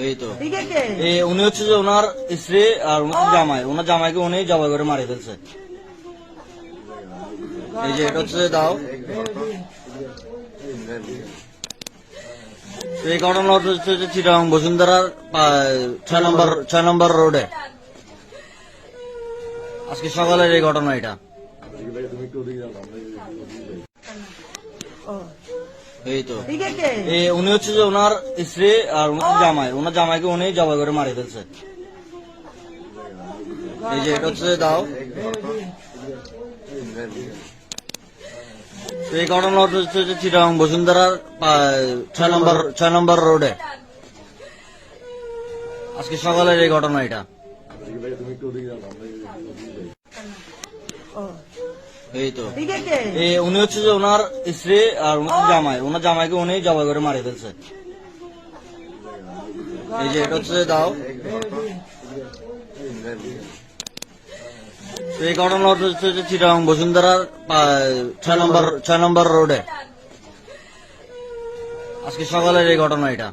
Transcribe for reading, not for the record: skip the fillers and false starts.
এই তো উনি হচ্ছে যে ওনার স্ত্রী আর ওনার জামাই, ওনার জামাইকে উনি জবাই করে মারি ফেলছে। এই যে এটা হচ্ছে দাও। তো এই ঘটনা হচ্ছে যে চিটাগাং বসুন্ধরার 6 নম্বর রোডে আজকে সকালের এই ঘটনা। এটা এই তো উনি হচ্ছে যে ওনার স্ত্রী আর ওনার জামাই, ওনার জামাইকে উনি জবাই করে মারি ফেলছে। এই যে এটা হচ্ছে দাও। তো এই ঘটনা হচ্ছে যে চিটাগাং বসুন্ধরার 6 নম্বর রোডে আজকে সকালের এই ঘটনা। এটা এই তো উনি হচ্ছে যে ওনার স্ত্রী আর ওনার জামাই, ওনার জামাইকে উনি জবাই করে মারি ফেলছে। এই যে এটা হচ্ছে দাও। তো এই ঘটনা হচ্ছে যে চিটাগাং বসুন্ধরার 6 নম্বর রোডে আজকে সকালের এই ঘটনা। এটা